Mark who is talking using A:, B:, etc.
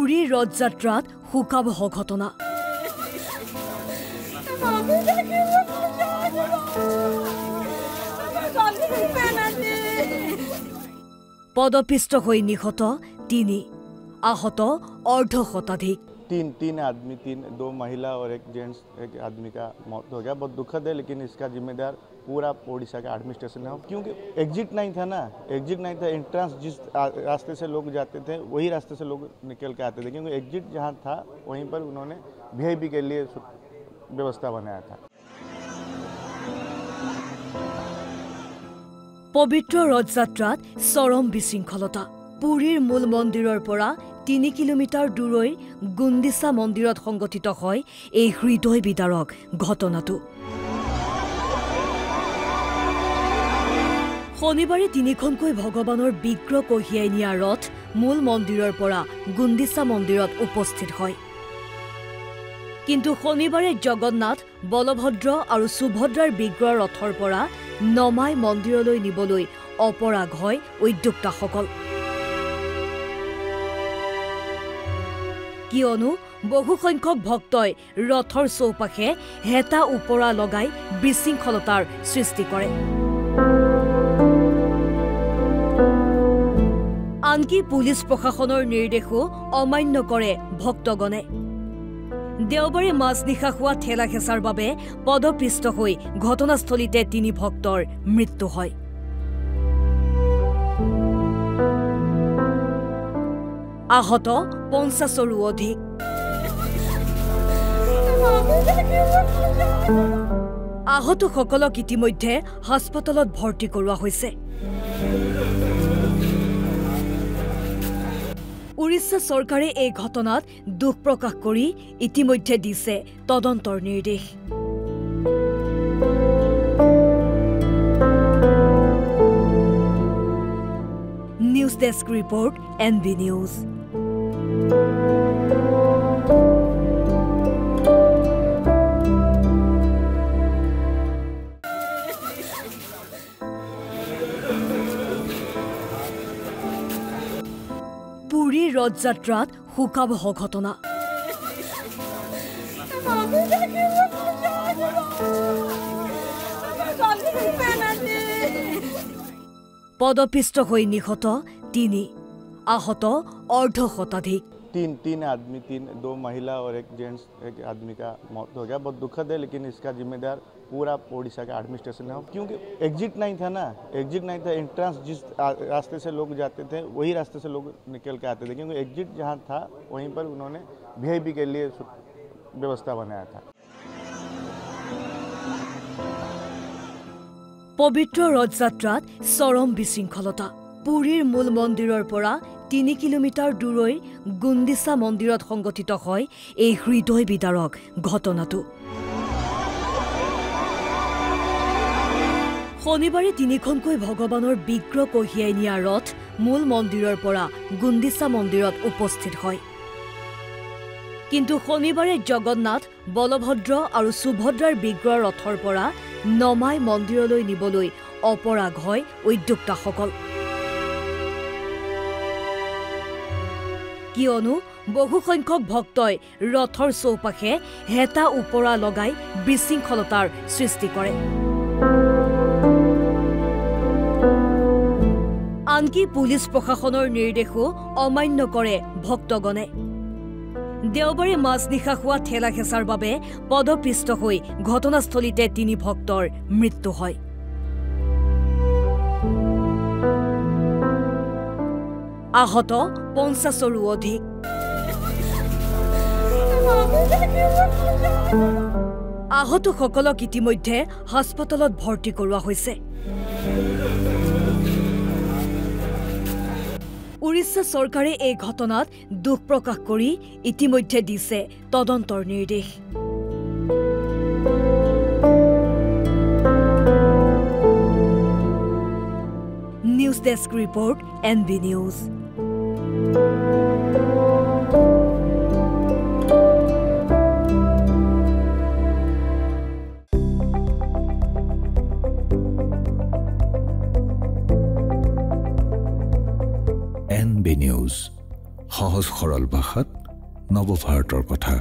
A: পুৰীৰ ৰথযাত্ৰাত শোকাবহ ঘটনা। পদপিষ্ট হৈ নিহত 3, आहत अर्धशताधिक।
B: तीन आदमी, दो महिला और एक जेंट्स, एक आदमी का मौत हो गया। बहुत दुखद है, लेकिन इसका जिम्मेदार पूरा ओडिशा का एडमिनिस्ट्रेशन है, क्योंकि एग्जिट नहीं था ना, एग्जिट नहीं था। एंट्रेंस जिस रास्ते से लोग जाते थे वही रास्ते से लोग निकल के आते थे, क्योंकि एग्जिट जहाँ था वहीं पर उन्होंने वीआईपी के लिए व्यवस्था बनाया था।
A: पवित्र रथযাত্ৰাত চৰম বিশৃংখলতা। পুৰীৰ মূল মন্দিৰৰ পৰা 3 কিলোমিটাৰ দূৰৈৰ গুণ্ডিচা মন্দিৰত সংগঠিত হয় এই হৃদয় বিদাৰক ঘটনাটো। শনিবাৰে 3খনকৈ ভগৱানৰ বিগ্ৰহ কঢ়িয়াই নিয়া ৰথ মূল মন্দিৰৰ পৰা গুণ্ডিচা মন্দিৰত উপস্থিত হয়। কিন্তু শনিবাৰে জগন্নাথ, বলভদ্ৰ আৰু সুভদ্ৰাৰ বিগ্ৰহ ৰথৰ পৰা নমাই মন্দিৰলৈ নিবলৈ অপৰাগ হয় উদ্যোক্তাসকল। কিয়নো বহুসংখ্যক ভক্তই ৰথৰ চৌপাশে হেতা ওপৰা লগাই বিশৃংখলতাৰ সৃষ্টি কৰে। আনকি পুলিচ প্ৰশাসনৰ নিৰ্দেশো অমান্য কৰে ভক্তগণে। দেওবাৰে মাজনিশা হোৱা ঠেলা হেঁচাৰ বাবে পদপিষ্ট হৈ ঘটনাস্থলীতে 3 ভক্তৰ মৃত্যু হয়। आहत 50ৰো অধিক। आहतসকলক ইতিমধ্যে হাস্পতালত ভৰ্তি কৰোৱা হৈছে। উৰিষ্যা চৰকাৰে এই ঘটনাত দুখ প্ৰকাশ কৰি ইতিমধ্যে দিছে তদন্তৰ নিৰ্দেশ। News desk report, NB news. পুৰীৰ ৰথযাত্ৰাত শোকাবহ ঘটনা। পদপিষ্ট হৈ নিহত 3, आहत अर्धशताधिक।
B: तीन आदमी, दो महिला और एक जेंट्स, एक आदमी का मौत हो गया। बहुत दुखद है, लेकिन इसका जिम्मेदार पूरा ओडिशा का एडमिनिस्ट्रेशन है, क्योंकि एग्जिट नहीं था ना, एग्जिट नहीं था। एंट्रेंस जिस रास्ते से लोग जाते थे वही रास्ते से लोग निकल के आते थे, क्योंकि एग्जिट जहाँ था वहीं पर उन्होंने वीआईपी के लिए व्यवस्था बनाया था।
A: পবিত্ৰ ৰথযাত্ৰাত চৰম বিশৃংখলতা। পুৰীৰ মূল মন্দিৰৰ পৰা 3 কিলোমিটাৰ দূৰৈৰ গুণ্ডিচা মন্দিৰত সংগঠিত হয় এই হৃদয় বিদাৰক ঘটনাটো। শনিবাৰে 3খনকৈ ভগৱানৰ বিগ্ৰহ কঢ়িয়াই নিয়া ৰথ মূল মন্দিৰৰ পৰা গুণ্ডিচা মন্দিৰত উপস্থিত হয়। কিন্তু শনিবাৰে জগন্নাথ, বলভদ্ৰ আৰু সুভদ্ৰাৰ বিগ্ৰহ ৰথৰ পৰা নমাই মন্দিৰলৈ নিবলৈ অপৰাগ হয় উদ্যোক্তাসকল। কিয়নো বহুসংখ্যক ভক্তই ৰথৰ চৌপাশে হেতা ওপৰা লগাই বিশৃংখলতাৰ সৃষ্টি কৰে। আনকি পুলিচ প্ৰশাসনৰ নিৰ্দেশো অমান্য কৰে ভক্তগণে। দেওবাৰে মাজনিশা হোৱা ঠেলা হেঁচাৰ বাবে পদপিষ্ট হৈ ঘটনাস্থলীতে 3 ভক্তৰ মৃত্যু হয়। आहत 50ৰো অধিক। आहतসকলক ইতিমধ্যে হাস্পতালত ভৰ্তি কৰোৱা হৈছে। উৰিষ্যা চৰকাৰে এই ঘটনাত দুখ প্ৰকাশ কৰি ইতিমধ্যে দিছে তদন্তৰ নিৰ্দেশ। News desk report, NB news.
C: NB News, সহজ সৰল ভাষাত নৱভাৰতৰ কথা।